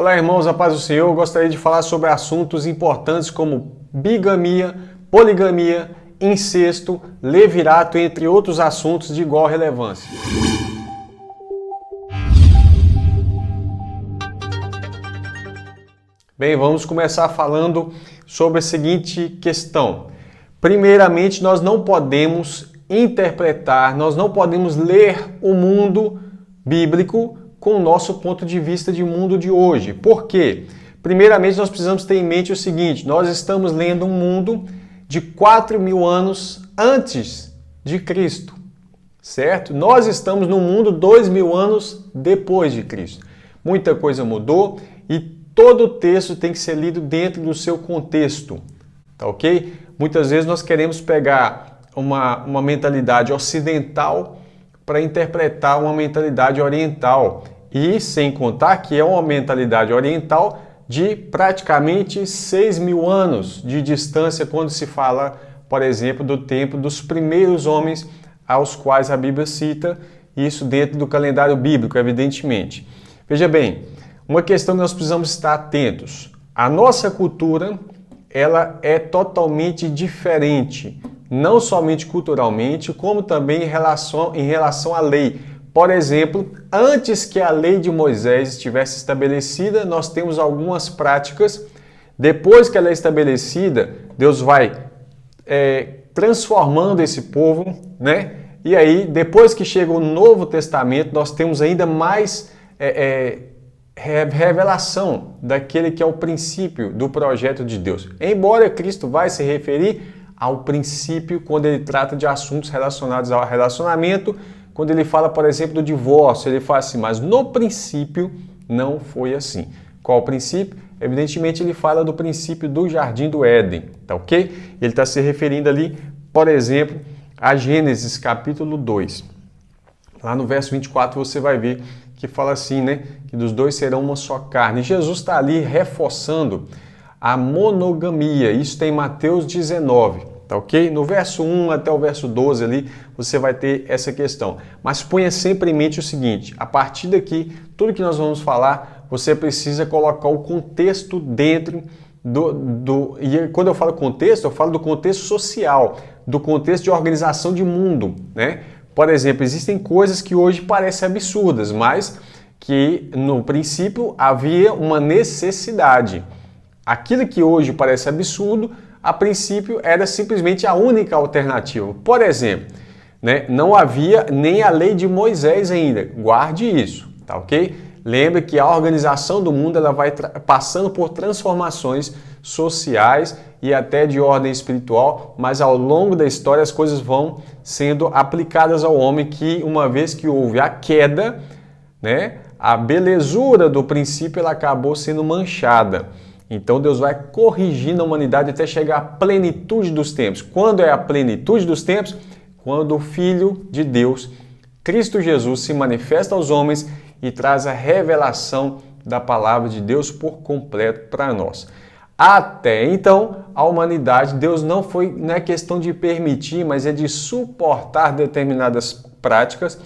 Olá, irmãos, a paz do Senhor. Eu gostaria de falar sobre assuntos importantes como bigamia, poligamia, incesto, levirato, entre outros assuntos de igual relevância. Bem, vamos começar falando sobre a seguinte questão. Primeiramente, nós não podemos interpretar, nós não podemos ler o mundo bíblico com o nosso ponto de vista de mundo de hoje. Por quê? Primeiramente, nós precisamos ter em mente o seguinte: nós estamos lendo um mundo de 4.000 anos antes de Cristo, certo? Nós estamos no mundo 2.000 anos depois de Cristo. Muita coisa mudou e todo o texto tem que ser lido dentro do seu contexto, tá ok? Muitas vezes nós queremos pegar uma mentalidade ocidental para interpretar uma mentalidade oriental. E sem contar que é uma mentalidade oriental de praticamente 6.000 anos de distância quando se fala, por exemplo, do tempo dos primeiros homens aos quais a Bíblia cita, isso dentro do calendário bíblico, evidentemente. Veja bem, uma questão que nós precisamos estar atentos. A nossa cultura, ela é totalmente diferente, não somente culturalmente, como também em relação à lei. Por exemplo, antes que a lei de Moisés estivesse estabelecida, nós temos algumas práticas. Depois que ela é estabelecida, Deus vai transformando esse povo, né? E aí, depois que chega o Novo Testamento, nós temos ainda mais revelação daquele que é o princípio do projeto de Deus. Embora Cristo vai se referir ao princípio quando ele trata de assuntos relacionados ao relacionamento. Quando ele fala, por exemplo, do divórcio, ele fala assim, mas no princípio não foi assim. Qual o princípio? Evidentemente, ele fala do princípio do Jardim do Éden, tá ok? Ele está se referindo ali, por exemplo, a Gênesis capítulo 2. Lá no verso 24 você vai ver que fala assim, né? Que dos dois serão uma só carne. E Jesus está ali reforçando a monogamia. Isso tem em Mateus 19. Tá ok? No verso 1 até o verso 12 ali, você vai ter essa questão. Mas ponha sempre em mente o seguinte, a partir daqui, tudo que nós vamos falar, você precisa colocar o contexto dentro e quando eu falo contexto, eu falo do contexto social, do contexto de organização de mundo, né? Por exemplo, existem coisas que hoje parecem absurdas, mas que no princípio havia uma necessidade. Aquilo que hoje parece absurdo, a princípio era simplesmente a única alternativa. Por exemplo, né, não havia nem a lei de Moisés ainda. Guarde isso, tá ok? Lembre que a organização do mundo ela vai passando por transformações sociais e até de ordem espiritual, mas ao longo da história as coisas vão sendo aplicadas ao homem que, uma vez que houve a queda, né, a belezura do princípio ela acabou sendo manchada. Então Deus vai corrigindo a humanidade até chegar à plenitude dos tempos. Quando é a plenitude dos tempos? Quando o Filho de Deus, Cristo Jesus, se manifesta aos homens e traz a revelação da palavra de Deus por completo para nós. Até então, a humanidade, Deus não é questão de permitir, mas é de suportar determinadas práticas.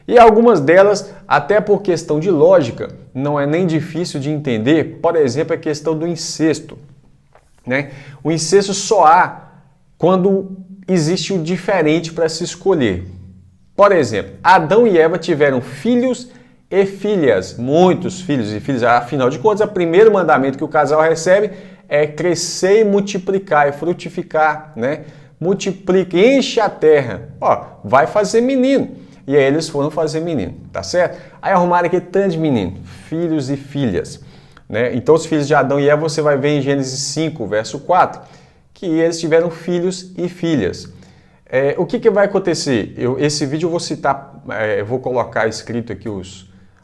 E algumas delas, até por questão de lógica, não é nem difícil de entender. Por exemplo, a questão do incesto, né? O incesto só há quando existe o diferente para se escolher. Por exemplo, Adão e Eva tiveram filhos e filhas, muitos filhos e filhas. Afinal de contas, o primeiro mandamento que o casal recebe é crescer e multiplicar e frutificar, né? Multiplica, enche a terra. Ó, vai fazer menino. E aí eles foram fazer menino, tá certo? Aí arrumaram aqui tanto de menino, filhos e filhas, né? Então os filhos de Adão e Eva você vai ver em Gênesis 5, verso 4, que eles tiveram filhos e filhas. O que vai acontecer? Esse vídeo eu vou citar, vou colocar escrito aqui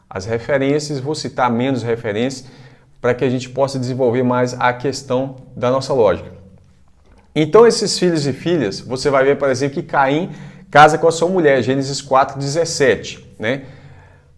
as referências, vou citar menos referências, para que a gente possa desenvolver mais a questão da nossa lógica. Então esses filhos e filhas, você vai ver, por exemplo, que Caim casa com a sua mulher, Gênesis 4:17, né?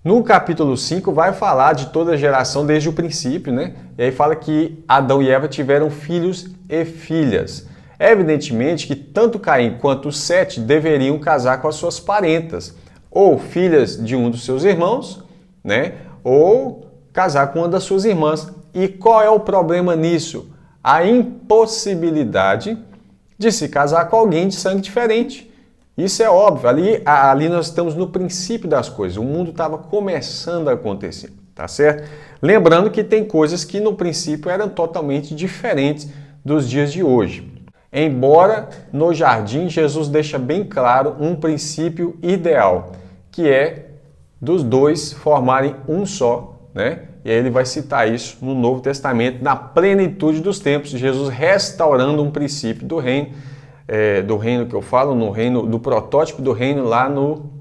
No capítulo 5 vai falar de toda a geração desde o princípio, né? E aí fala que Adão e Eva tiveram filhos e filhas. Evidentemente que tanto Caim quanto Sete deveriam casar com as suas parentas, ou filhas de um dos seus irmãos, né? Ou casar com uma das suas irmãs. E qual é o problema nisso? A impossibilidade de se casar com alguém de sangue diferente. Isso é óbvio. Ali nós estamos no princípio das coisas. O mundo estava começando a acontecer, tá certo? Lembrando que tem coisas que no princípio eram totalmente diferentes dos dias de hoje. Embora no jardim Jesus deixa bem claro um princípio ideal, que é dos dois formarem um só, né? E aí ele vai citar isso no Novo Testamento, na plenitude dos tempos, Jesus restaurando um princípio do reino que eu falo, no reino do protótipo do reino lá no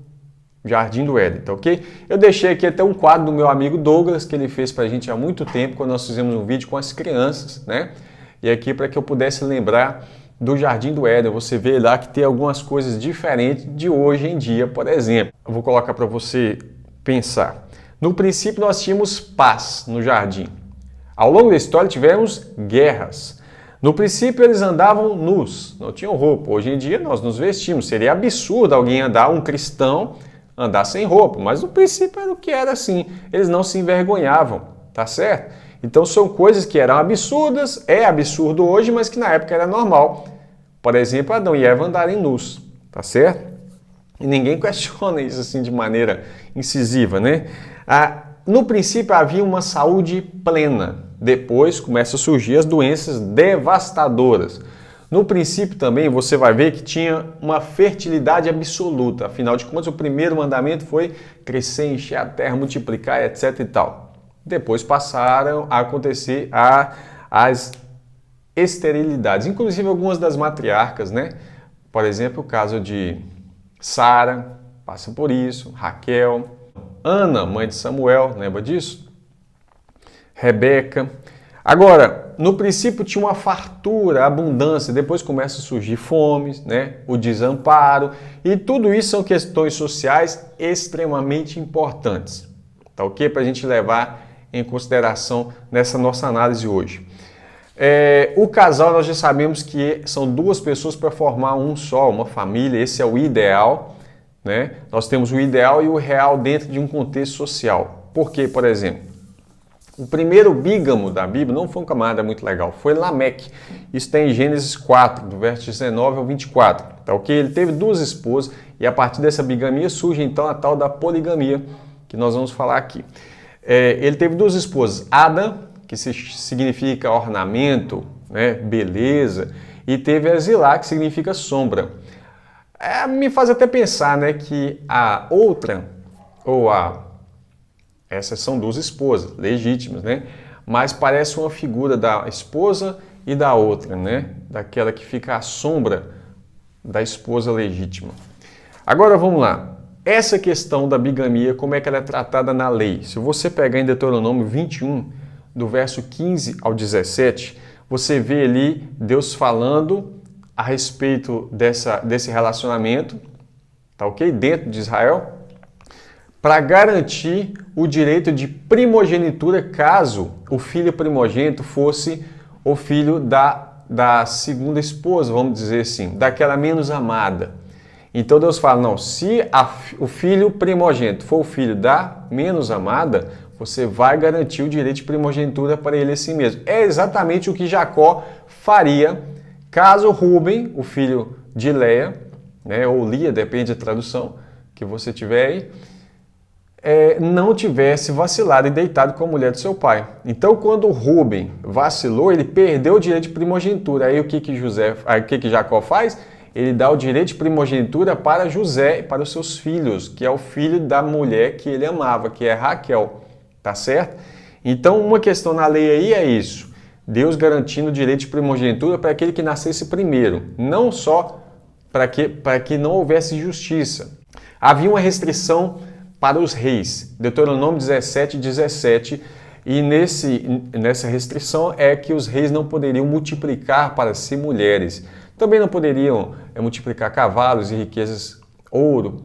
Jardim do Éden, tá ok? Eu deixei aqui até um quadro do meu amigo Douglas, que ele fez pra gente há muito tempo, quando nós fizemos um vídeo com as crianças, né? E aqui para que eu pudesse lembrar do Jardim do Éden, você vê lá que tem algumas coisas diferentes de hoje em dia, por exemplo. Eu vou colocar para você pensar. No princípio nós tínhamos paz no jardim. Ao longo da história tivemos guerras. No princípio eles andavam nus, não tinham roupa. Hoje em dia nós nos vestimos. Seria absurdo alguém um cristão, andar sem roupa. Mas no princípio era o que era assim. Eles não se envergonhavam, tá certo? Então são coisas que eram absurdas, é absurdo hoje, mas que na época era normal. Por exemplo, Adão e Eva andarem nus, tá certo? E ninguém questiona isso assim de maneira incisiva, né? No princípio havia uma saúde plena, depois começam a surgir as doenças devastadoras. No princípio também você vai ver que tinha uma fertilidade absoluta, afinal de contas o primeiro mandamento foi crescer, encher a terra, multiplicar, etc e tal. Depois passaram a acontecer as esterilidades, inclusive algumas das matriarcas, né? Por exemplo, o caso de Sara, passa por isso, Raquel, Ana, mãe de Samuel, lembra disso? Rebeca. Agora, no princípio tinha uma fartura, abundância, depois começa a surgir fomes, né? O desamparo, e tudo isso são questões sociais extremamente importantes, tá ok? Para a gente levar em consideração nessa nossa análise hoje. O casal, nós já sabemos que são duas pessoas para formar um só, uma família, esse é o ideal, né? Nós temos o ideal e o real dentro de um contexto social. Por quê, por exemplo? O primeiro bígamo da Bíblia não foi um camarada muito legal, foi Lameque. Isso está em Gênesis 4, do verso 19 ao 24, tá ok? Ele teve duas esposas e a partir dessa bigamia surge então a tal da poligamia, que nós vamos falar aqui. Ele teve duas esposas, Ada, que significa ornamento, né, beleza, e teve a Zilá, que significa sombra. Me faz até pensar, né, que a outra, essas são duas esposas legítimas, né, mas parece uma figura da esposa e da outra, né, daquela que fica à sombra da esposa legítima. Agora vamos lá. Essa questão da bigamia, como é que ela é tratada na lei? Se você pegar em Deuteronômio 21, do verso 15 ao 17, você vê ali Deus falando a respeito desse relacionamento, tá ok? Dentro de Israel, para garantir o direito de primogenitura caso o filho primogênito fosse o filho da segunda esposa, vamos dizer assim, daquela menos amada. Então Deus fala, não, se o filho primogênito for o filho da menos amada, você vai garantir o direito de primogenitura para ele assim mesmo. É exatamente o que Jacó faria caso Rúben, o filho de Leia, né, ou Lia, depende da tradução que você tiver aí, não tivesse vacilado e deitado com a mulher do seu pai. Então, quando Rúben vacilou, ele perdeu o direito de primogenitura. Aí o que Jacó faz? Ele dá o direito de primogenitura para José e para os seus filhos, que é o filho da mulher que ele amava, que é Raquel. Tá certo? Então, uma questão na lei aí é isso. Deus garantindo o direito de primogenitura para aquele que nascesse primeiro. Não só para que não houvesse justiça. Havia uma restrição para os reis. Deuteronômio 17, 17. E nessa restrição é que os reis não poderiam multiplicar para si mulheres. Também não poderiam multiplicar cavalos e riquezas, ouro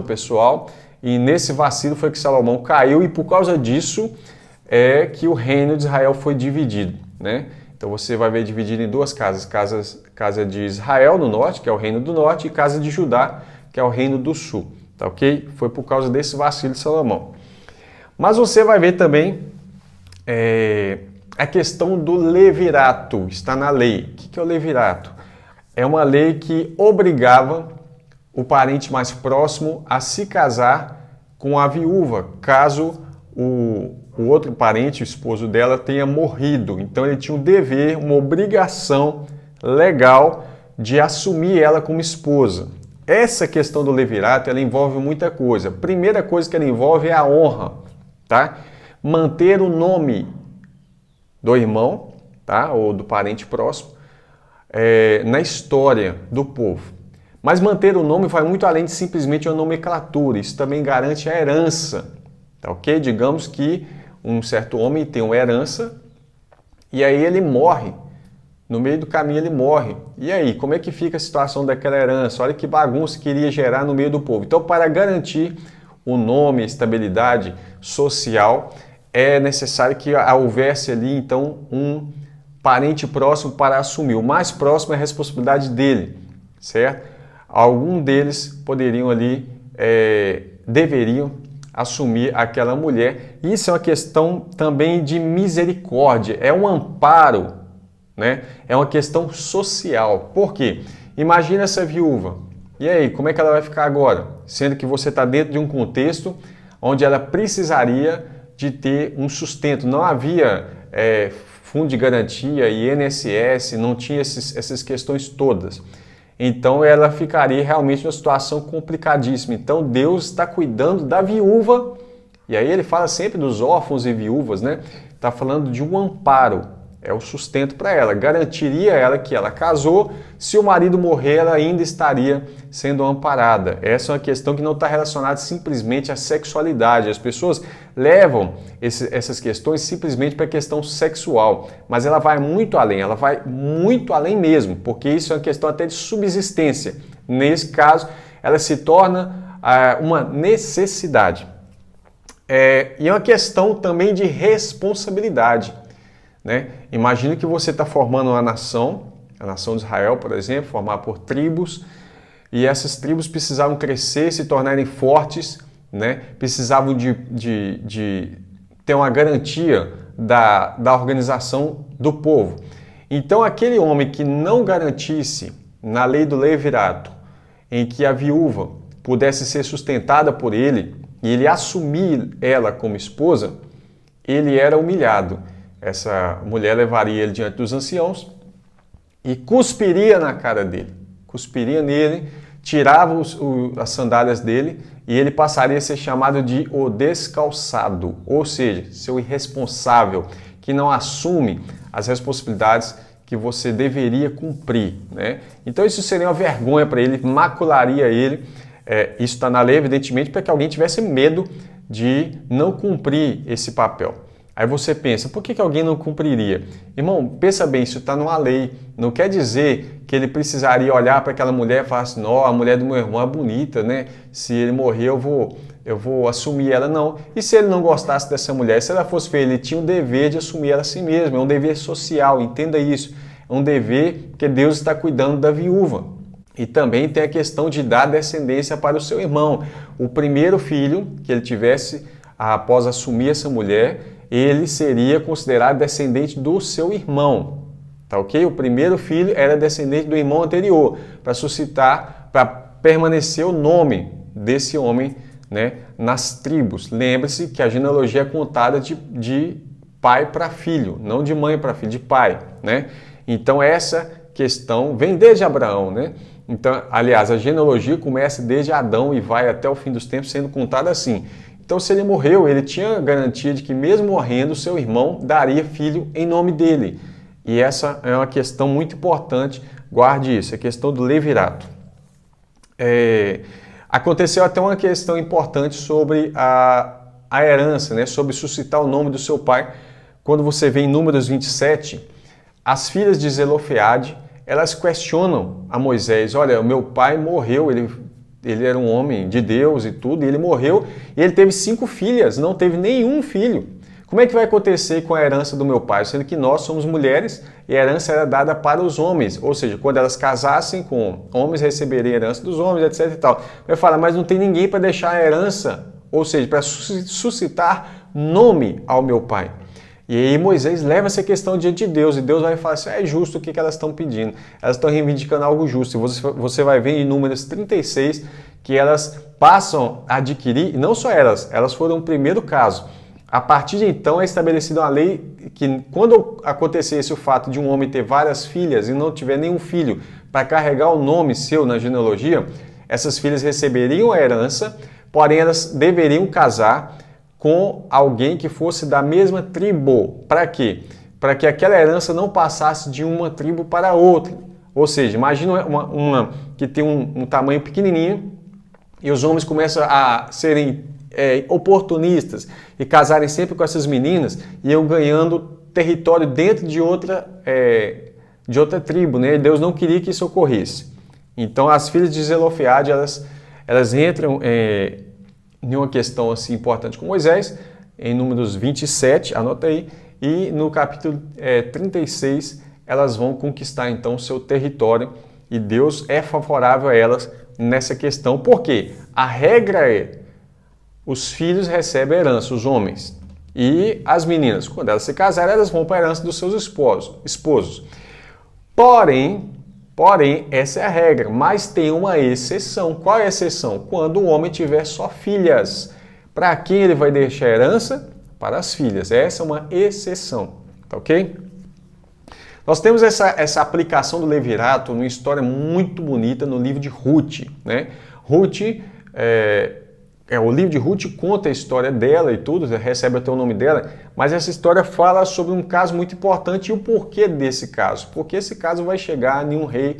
pessoal. E nesse vacilo foi que Salomão caiu e por causa disso é que o reino de Israel foi dividido, né? Então você vai ver dividido em duas casas, casa de Israel no norte, que é o reino do norte, e casa de Judá, que é o reino do sul, tá ok? Foi por causa desse vacilo de Salomão. Mas você vai ver também a questão do levirato, está na lei. O que é o levirato? É uma lei que obrigava o parente mais próximo a se casar com a viúva, caso o outro parente, o esposo dela, tenha morrido. Então ele tinha um dever, uma obrigação legal de assumir ela como esposa. Essa questão do levirato, ela envolve muita coisa. Primeira coisa que ela envolve é a honra, tá? Manter o nome do irmão, tá? Ou do parente próximo, na história do povo. Mas manter o nome vai muito além de simplesmente uma nomenclatura. Isso também garante a herança, tá ok? Digamos que um certo homem tem uma herança e aí ele morre. No meio do caminho ele morre. E aí, como é que fica a situação daquela herança? Olha que bagunça que iria gerar no meio do povo. Então, para garantir o nome, a estabilidade social, é necessário que houvesse ali, então, um parente próximo para assumir. O mais próximo é a responsabilidade dele, certo? Algum deles poderiam ali, deveriam assumir aquela mulher. Isso é uma questão também de misericórdia, é um amparo, né? É uma questão social. Por quê? Imagina essa viúva. E aí, como é que ela vai ficar agora? Sendo que você está dentro de um contexto onde ela precisaria de ter um sustento. Não havia fundo de garantia, INSS, não tinha essas questões todas. Então ela ficaria realmente numa situação complicadíssima. Então Deus está cuidando da viúva, e aí ele fala sempre dos órfãos e viúvas, né? Está falando de um amparo, é o sustento para ela, garantiria ela que ela casou, se o marido morrer ela ainda estaria sendo amparada. Essa é uma questão que não está relacionada simplesmente à sexualidade. As pessoas levam essas questões simplesmente para a questão sexual, mas ela vai muito além mesmo, porque isso é uma questão até de subsistência. Nesse caso, ela se torna uma necessidade. E é uma questão também de responsabilidade, né? Imagina que você está formando uma nação, a nação de Israel, por exemplo, formada por tribos, e essas tribos precisavam crescer, se tornarem fortes, né? Precisavam de ter uma garantia da organização do povo. Então, aquele homem que não garantisse, na lei do levirato, em que a viúva pudesse ser sustentada por ele, e ele assumir ela como esposa, ele era humilhado. Essa mulher levaria ele diante dos anciãos e cuspiria na cara dele, cuspiria nele, tirava as sandálias dele e ele passaria a ser chamado de o descalçado, ou seja, seu irresponsável, que não assume as responsabilidades que você deveria cumprir, né? Então isso seria uma vergonha para ele, macularia ele. Isso está na lei, evidentemente, para que alguém tivesse medo de não cumprir esse papel. Aí você pensa, por que alguém não cumpriria? Irmão, pensa bem, isso está numa lei. Não quer dizer que ele precisaria olhar para aquela mulher e falar assim, não, a mulher do meu irmão é bonita, né? Se ele morrer, eu vou assumir ela. Não. E se ele não gostasse dessa mulher? Se ela fosse feia, ele tinha o dever de assumir ela a si mesmo. É um dever social, entenda isso. É um dever porque Deus está cuidando da viúva. E também tem a questão de dar descendência para o seu irmão. O primeiro filho que ele tivesse após assumir essa mulher, ele seria considerado descendente do seu irmão, tá ok? O primeiro filho era descendente do irmão anterior, para suscitar, para permanecer o nome desse homem, né, nas tribos. Lembre-se que a genealogia é contada de pai para filho, não de mãe para filho, de pai, né? Então essa questão vem desde Abraão, né? Então, aliás, a genealogia começa desde Adão e vai até o fim dos tempos sendo contada assim. Então, se ele morreu, ele tinha garantia de que mesmo morrendo, seu irmão daria filho em nome dele. E essa é uma questão muito importante, guarde isso, a questão do levirato. Aconteceu até uma questão importante sobre a herança, né? Sobre suscitar o nome do seu pai. Quando você vê em Números 27, as filhas de Zelofeade, elas questionam a Moisés, olha, o meu pai morreu, ele era um homem de Deus e tudo, e ele morreu, e ele teve 5 filhas, não teve nenhum filho. Como é que vai acontecer com a herança do meu pai? Sendo que nós somos mulheres e a herança era dada para os homens, ou seja, quando elas casassem com homens, receberiam a herança dos homens, etc e tal. Vai falar, mas não tem ninguém para deixar a herança, ou seja, para suscitar nome ao meu pai. E aí Moisés leva essa questão diante de Deus, e Deus vai falar assim, é justo o que elas estão pedindo. Elas estão reivindicando algo justo. E você vai ver em Números 36 que elas passam a adquirir, e não só elas foram o primeiro caso. A partir de então é estabelecida uma lei que quando acontecesse o fato de um homem ter várias filhas e não tiver nenhum filho para carregar o nome seu na genealogia, essas filhas receberiam a herança, porém elas deveriam casar com alguém que fosse da mesma tribo. Para quê? Para que aquela herança não passasse de uma tribo para outra. Ou seja, imagina uma que tem um tamanho pequenininho e os homens começam a serem oportunistas e casarem sempre com essas meninas e iam ganhando território dentro de outra tribo, né? Deus não queria que isso ocorresse. Então as filhas de Zelofeade, elas entram em uma questão assim importante com Moisés, em Números 27, anota aí, e no capítulo 36 elas vão conquistar então o seu território e Deus é favorável a elas nessa questão. Por quê? A regra é os filhos recebem a herança, os homens. E as meninas, quando elas se casarem, elas vão para a herança dos seus esposos. Porém, essa é a regra, mas tem uma exceção. Qual é a exceção? Quando o homem tiver só filhas. Para quem ele vai deixar a herança? Para as filhas. Essa é uma exceção, tá ok? Nós temos essa aplicação do levirato numa história muito bonita no livro de Ruth, né? O livro de Ruth conta a história dela e tudo, recebe até o nome dela, mas essa história fala sobre um caso muito importante e o porquê desse caso. Porque esse caso vai chegar em um rei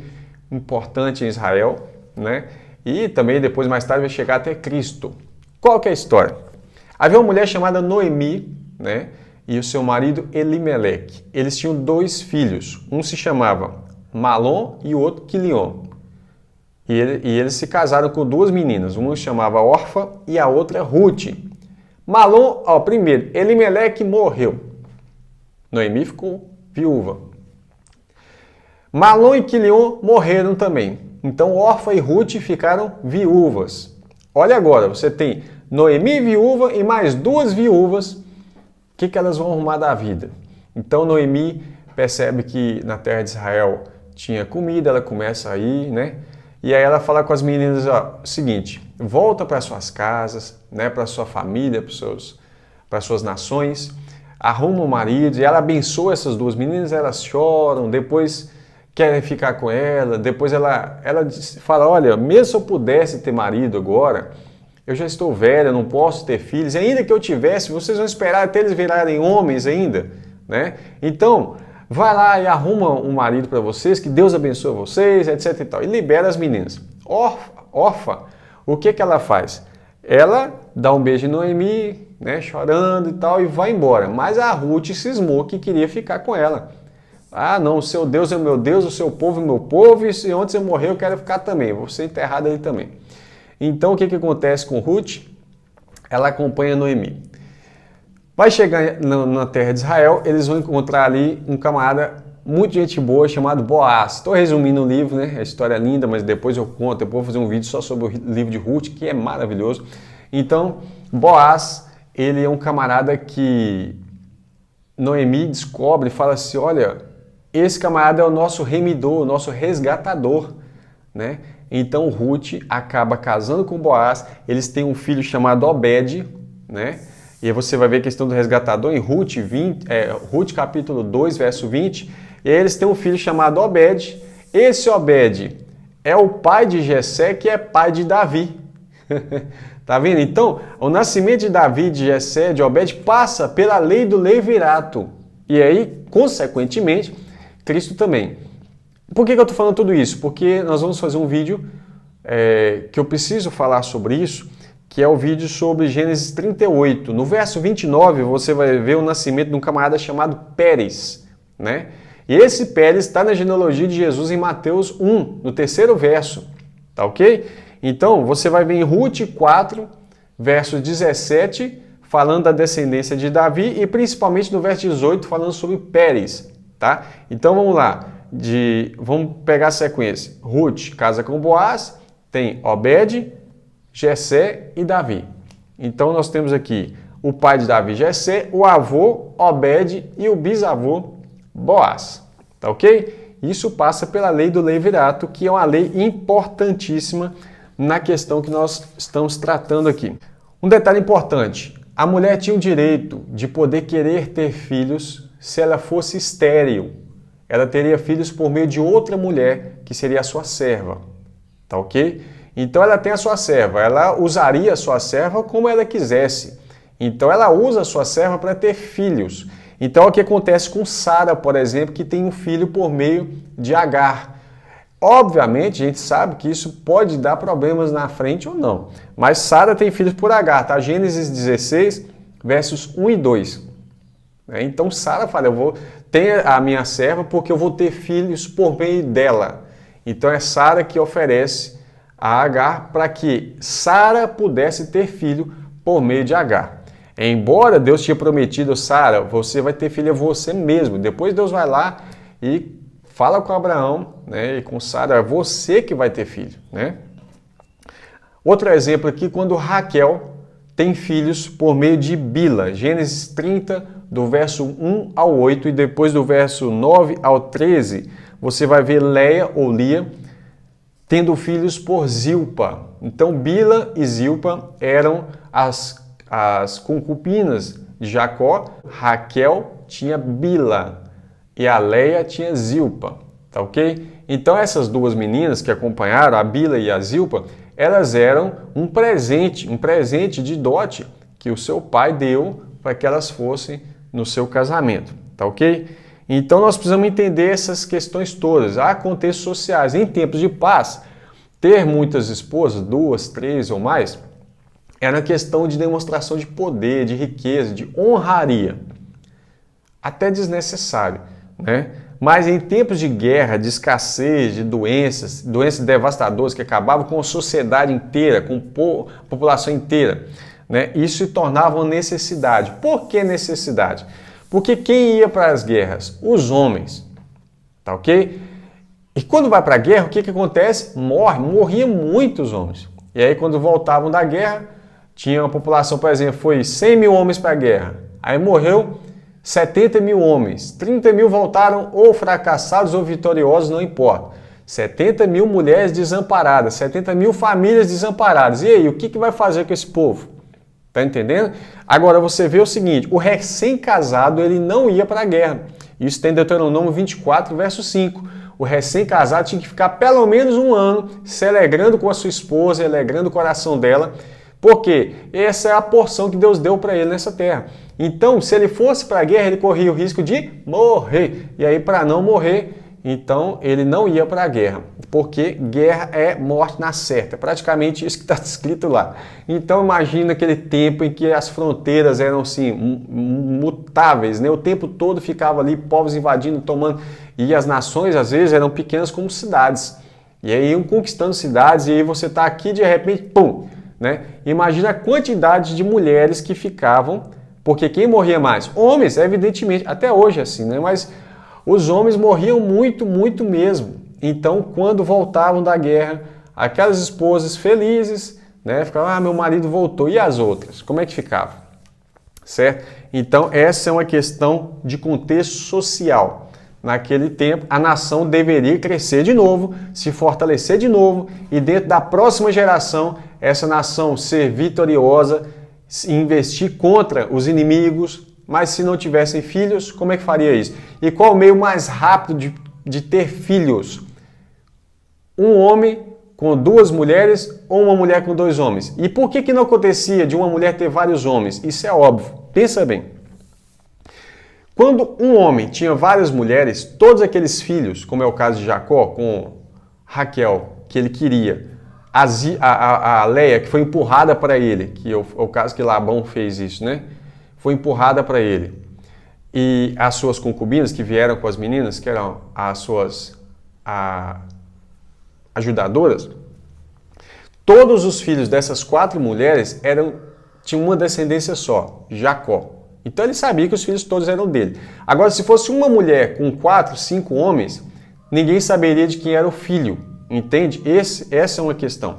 importante em Israel, né? E também depois, mais tarde, vai chegar até Cristo. Qual que é a história? Havia uma mulher chamada Noemi, né? E o seu marido Elimeleque. Eles tinham 2 filhos. Um se chamava Malom e o outro Quilion. E eles se casaram com 2 meninas. Uma se chamava Orfa e a outra Ruth. Malom, primeiro, Elimeleque morreu. Noemi ficou viúva. Malom e Quilion morreram também. Então Orfa e Ruth ficaram viúvas. Olha agora, você tem Noemi viúva e mais 2 viúvas. O que elas vão arrumar da vida? Então Noemi percebe que na terra de Israel tinha comida, ela começa a ir, né? E aí ela fala com as meninas, o seguinte, volta para suas casas, né, para sua família, para suas nações, arruma um marido, e ela abençoa essas 2 meninas, elas choram, depois querem ficar com ela, depois ela fala, olha, mesmo se eu pudesse ter marido agora, eu já estou velha, não posso ter filhos, e ainda que eu tivesse, vocês vão esperar até eles virarem homens ainda, né? Então, vai lá e arruma um marido para vocês, que Deus abençoe vocês, etc e tal. E libera as meninas. Orfa, o que ela faz? Ela dá um beijo em Noemi, né, chorando e tal, e vai embora. Mas a Ruth cismou que queria ficar com ela. Ah, não, o seu Deus é o meu Deus, o seu povo é o meu povo, e onde você morrer eu quero ficar também, vou ser enterrado ali também. Então o que acontece com Ruth? Ela acompanha Noemi. Vai chegar na terra de Israel, eles vão encontrar ali um camarada muito gente boa chamado Boaz. Estou resumindo o livro, né? A história é linda, mas depois eu conto, eu vou fazer um vídeo só sobre o livro de Ruth, que é maravilhoso. Então, Boaz, ele é um camarada que Noemi descobre e fala assim, olha, esse camarada é o nosso remidor, o nosso resgatador, né? Então Ruth acaba casando com Boaz, eles têm um filho chamado Obed, né? E aí você vai ver a questão do resgatador em Ruth capítulo 2, verso 20. E aí eles têm um filho chamado Obed. Esse Obed é o pai de Jessé, que é pai de Davi. Tá vendo? Então, o nascimento de Davi, de Jessé, de Obed, passa pela lei do levirato. E aí, consequentemente, Cristo também. Por que eu estou falando tudo isso? Porque nós vamos fazer um vídeo que eu preciso falar sobre isso, que é o vídeo sobre Gênesis 38. No verso 29, você vai ver o nascimento de um camarada chamado Pérez, né? E esse Pérez está na genealogia de Jesus em Mateus 1, no 3º verso, tá ok? Então, você vai ver em Ruth 4, verso 17, falando da descendência de Davi e principalmente no verso 18, falando sobre Pérez, tá? Então, vamos lá. Vamos pegar a sequência. Ruth casa com Boaz, tem Obed, Jessé e Davi. Então nós temos aqui o pai de Davi, Jessé, o avô, Obed, e o bisavô, Boaz. Tá ok? Isso passa pela lei do levirato, que é uma lei importantíssima na questão que nós estamos tratando aqui. Um detalhe importante, a mulher tinha o direito de poder querer ter filhos se ela fosse estéril. Ela teria filhos por meio de outra mulher, que seria a sua serva. Tá ok? Então ela tem a sua serva, ela usaria a sua serva como ela quisesse. Então ela usa a sua serva para ter filhos. Então o que acontece com Sara, por exemplo, que tem um filho por meio de Agar. Obviamente, a gente sabe que isso pode dar problemas na frente ou não. Mas Sara tem filhos por Agar, tá? Gênesis 16, versos 1 e 2. Então Sara fala, eu vou ter a minha serva porque eu vou ter filhos por meio dela. Então é Sara que oferece a Agar para que Sara pudesse ter filho por meio de Agar. Embora Deus tinha prometido, Sara, você vai ter filho você mesmo. Depois Deus vai lá e fala com Abraão, né, e com Sara, é você que vai ter filho, né? Outro exemplo aqui, quando Raquel tem filhos por meio de Bila, Gênesis 30, do verso 1 ao 8, e depois do verso 9 ao 13, você vai ver Leia ou Lia tendo filhos por Zilpa. Então, Bila e Zilpa eram as concubinas de Jacó. Raquel tinha Bila e a Leia tinha Zilpa, tá ok? Então essas duas meninas que acompanharam, a Bila e a Zilpa, elas eram um presente de dote que o seu pai deu para que elas fossem no seu casamento, tá ok? Então nós precisamos entender essas questões todas. Há contextos sociais. Em tempos de paz, ter muitas esposas, 2, 3 ou mais, era questão de demonstração de poder, de riqueza, de honraria. Até desnecessário, né? Mas em tempos de guerra, de escassez, de doenças devastadoras que acabavam com a sociedade inteira, com a população inteira, né? Isso se tornava uma necessidade. Por que necessidade? Porque quem ia para as guerras? Os homens, tá ok? E quando vai para a guerra, o que acontece? Morriam muitos homens. E aí quando voltavam da guerra, tinha uma população, por exemplo, foi 100 mil homens para a guerra. Aí morreu 70 mil homens, 30 mil voltaram ou fracassados ou vitoriosos, não importa. 70 mil mulheres desamparadas, 70 mil famílias desamparadas. E aí, o que vai fazer com esse povo? Tá entendendo? Agora você vê o seguinte, o recém-casado ele não ia para a guerra. Isso tem Deuteronômio 24, verso 5. O recém-casado tinha que ficar pelo menos um ano se alegrando com a sua esposa, alegrando o coração dela, porque essa é a porção que Deus deu para ele nessa terra. Então, se ele fosse para a guerra, ele corria o risco de morrer. E aí, para não morrer, então ele não ia para a guerra, porque guerra é morte na certa. É praticamente isso que está escrito lá. Então, imagina aquele tempo em que as fronteiras eram assim, mutáveis, né? O tempo todo ficava ali, povos invadindo, tomando. E as nações, às vezes, eram pequenas como cidades. E aí iam conquistando cidades, e aí você está aqui, de repente, pum! Né? Imagina a quantidade de mulheres que ficavam, porque quem morria mais? Homens, evidentemente, até hoje é assim, né? Mas os homens morriam muito, muito mesmo. Então, quando voltavam da guerra, aquelas esposas felizes, né? Ficavam, meu marido voltou. E as outras? Como é que ficavam? Certo? Então, essa é uma questão de contexto social. Naquele tempo, a nação deveria crescer de novo, se fortalecer de novo e dentro da próxima geração, essa nação ser vitoriosa, investir contra os inimigos, mas se não tivessem filhos, como é que faria isso? E qual o meio mais rápido de ter filhos? Um homem com 2 mulheres ou uma mulher com 2 homens? E por que não acontecia de uma mulher ter vários homens? Isso é óbvio. Pensa bem. Quando um homem tinha várias mulheres, todos aqueles filhos, como é o caso de Jacó com Raquel, que ele queria, a Leia, que foi empurrada para ele, que é o caso que Labão fez isso, né? Foi empurrada para ele. E as suas concubinas que vieram com as meninas, que eram as suas ajudadoras, todos os filhos dessas 4 mulheres tinham uma descendência só, Jacó. Então ele sabia que os filhos todos eram dele. Agora, se fosse uma mulher com 4, 5 homens, ninguém saberia de quem era o filho. Entende? Essa é uma questão.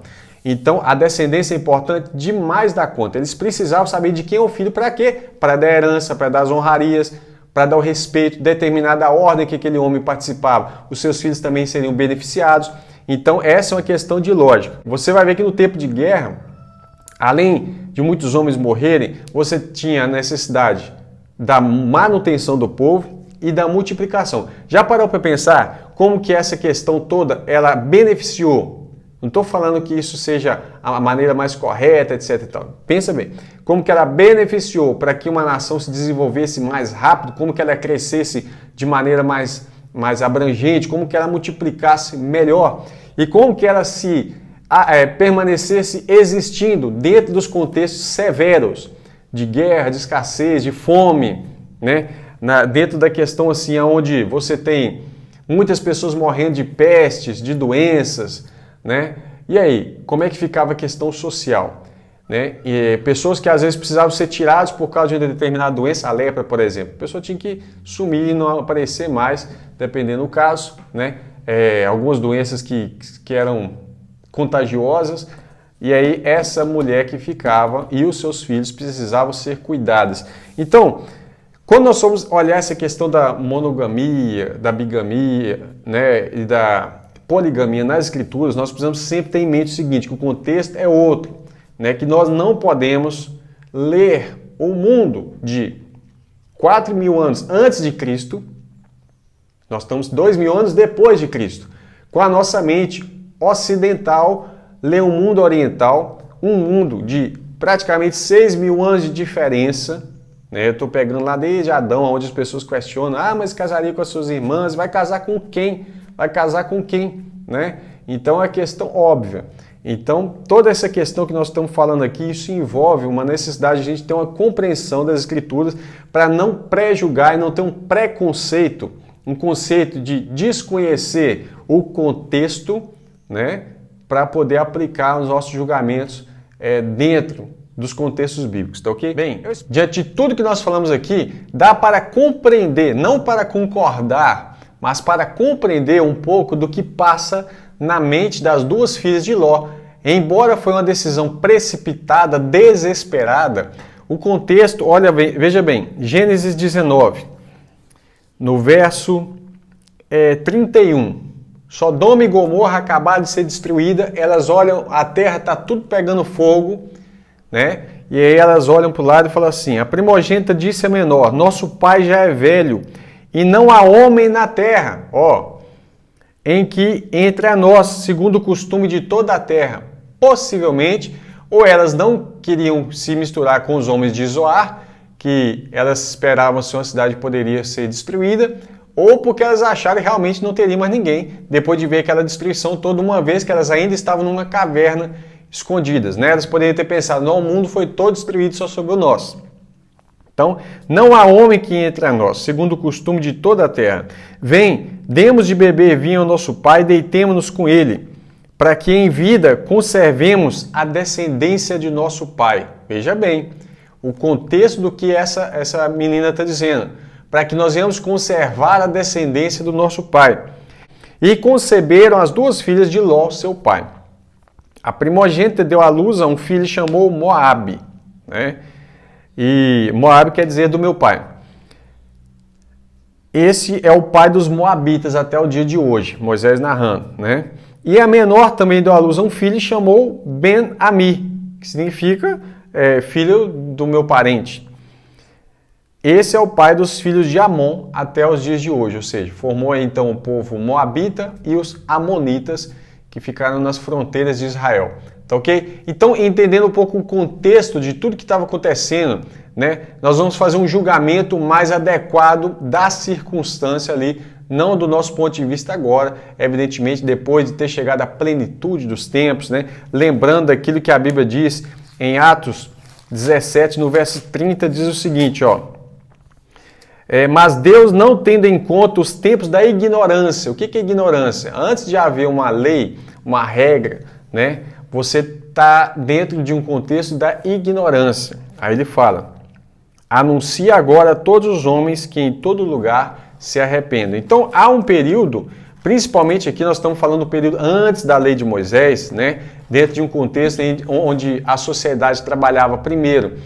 Então, a descendência é importante demais da conta. Eles precisavam saber de quem é o filho para quê? Para dar herança, para dar as honrarias, para dar o respeito, determinada ordem que aquele homem participava. Os seus filhos também seriam beneficiados. Então, essa é uma questão de lógica. Você vai ver que no tempo de guerra, além de muitos homens morrerem, você tinha a necessidade da manutenção do povo e da multiplicação. Já parou para pensar como que essa questão toda, ela beneficiou? Não estou falando que isso seja a maneira mais correta, etc. e tal. Pensa bem, como que ela beneficiou para que uma nação se desenvolvesse mais rápido, como que ela crescesse de maneira mais abrangente, como que ela multiplicasse melhor e como que ela permanecesse existindo dentro dos contextos severos de guerra, de escassez, de fome, né? Dentro da questão assim, onde você tem muitas pessoas morrendo de pestes, de doenças, né? E aí, como é que ficava a questão social? Né? E pessoas que às vezes precisavam ser tiradas por causa de uma determinada doença, a lepra, por exemplo. A pessoa tinha que sumir e não aparecer mais, dependendo do caso. Né? Algumas doenças que eram contagiosas, e aí essa mulher que ficava e os seus filhos precisavam ser cuidados. Então, quando nós formos olhar essa questão da monogamia, da bigamia, né, e da poligamia nas escrituras, nós precisamos sempre ter em mente o seguinte, que o contexto é outro, né, que nós não podemos ler o mundo de 4.000 anos antes de Cristo, nós estamos 2.000 anos depois de Cristo, com a nossa mente ocidental, ler o mundo oriental, um mundo de praticamente 6.000 anos de diferença, né? Eu estou pegando lá desde Adão, onde as pessoas questionam, mas casaria com as suas irmãs, vai casar com quem? Vai casar com quem? Né? Então é questão óbvia. Então toda essa questão que nós estamos falando aqui, isso envolve uma necessidade de a gente ter uma compreensão das escrituras para não pré-julgar e não ter um preconceito, um conceito de desconhecer o contexto, né? Para poder aplicar os nossos julgamentos dentro dos contextos bíblicos, tá ok? Bem, diante de tudo que nós falamos aqui, dá para compreender, não para concordar, mas para compreender um pouco do que passa na mente das duas filhas de Ló. Embora foi uma decisão precipitada, desesperada, o contexto, olha, veja bem, Gênesis 19, no verso 31, Sodoma e Gomorra acabaram de ser destruída, elas olham, a terra está tudo pegando fogo, né? E aí elas olham para o lado e falam assim, a primogênita disse a menor, nosso pai já é velho e não há homem na terra, em que entre a nós, segundo o costume de toda a terra. Possivelmente, ou elas não queriam se misturar com os homens de Zoar, que elas esperavam se uma cidade poderia ser destruída, ou porque elas acharam que realmente não teria mais ninguém, depois de ver aquela destruição toda, uma vez que elas ainda estavam numa caverna escondidas, né? Elas poderiam ter pensado, não, o mundo foi todo destruído, só sobrou nós. Então, não há homem que entre a nós, segundo o costume de toda a terra. Vem, demos de beber vinho ao nosso pai, deitemo-nos com ele, para que em vida conservemos a descendência de nosso pai. Veja bem, o contexto do que essa menina está dizendo, para que nós venhamos conservar a descendência do nosso pai. E conceberam as duas filhas de Ló, seu pai. A primogênita deu à luz a um filho e chamou Moabe, né? E Moabe quer dizer do meu pai. Esse é o pai dos moabitas até o dia de hoje, Moisés narrando, né? E a menor também deu à luz a um filho e chamou Ben-Ami, que significa filho do meu parente. Esse é o pai dos filhos de Amon até os dias de hoje, ou seja, formou então o povo moabita e os amonitas que ficaram nas fronteiras de Israel. Tá ok? Então, entendendo um pouco o contexto de tudo que estava acontecendo, né, nós vamos fazer um julgamento mais adequado da circunstância ali, não do nosso ponto de vista agora, evidentemente depois de ter chegado à plenitude dos tempos, né, lembrando aquilo que a Bíblia diz em Atos 17, no verso 30, diz o seguinte, mas Deus não tendo em conta os tempos da ignorância. O que é ignorância? Antes de haver uma lei, uma regra, né, você está dentro de um contexto da ignorância. Aí ele fala, anuncia agora a todos os homens que em todo lugar se arrependam. Então há um período, principalmente aqui nós estamos falando do período antes da lei de Moisés, né, dentro de um contexto onde a sociedade trabalhava primeiro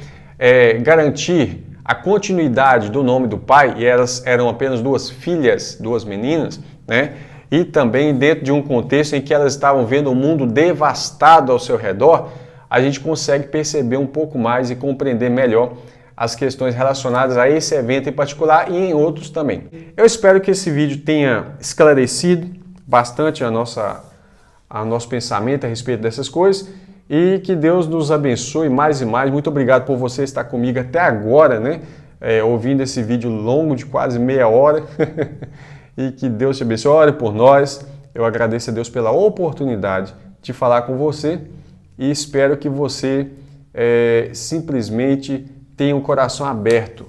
garantir a continuidade do nome do pai, e elas eram apenas duas filhas, duas meninas, né? E também dentro de um contexto em que elas estavam vendo o mundo devastado ao seu redor, a gente consegue perceber um pouco mais e compreender melhor as questões relacionadas a esse evento em particular e em outros também. Eu espero que esse vídeo tenha esclarecido bastante o nosso pensamento a respeito dessas coisas e que Deus nos abençoe mais e mais. Muito obrigado por você estar comigo até agora, né? Ouvindo esse vídeo longo de quase meia hora. E que Deus te abençoe. Ore por nós. Eu agradeço a Deus pela oportunidade de falar com você e espero que você simplesmente tenha um coração aberto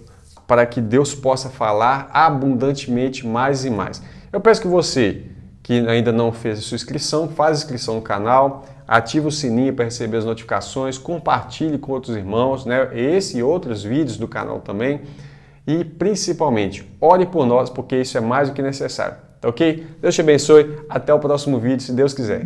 para que Deus possa falar abundantemente mais e mais. Eu peço que você que ainda não fez a sua inscrição, faz inscrição no canal, ativa o sininho para receber as notificações, compartilhe com outros irmãos, né? Esse e outros vídeos do canal também. E principalmente, ore por nós, porque isso é mais do que necessário. Ok? Deus te abençoe. Até o próximo vídeo, se Deus quiser.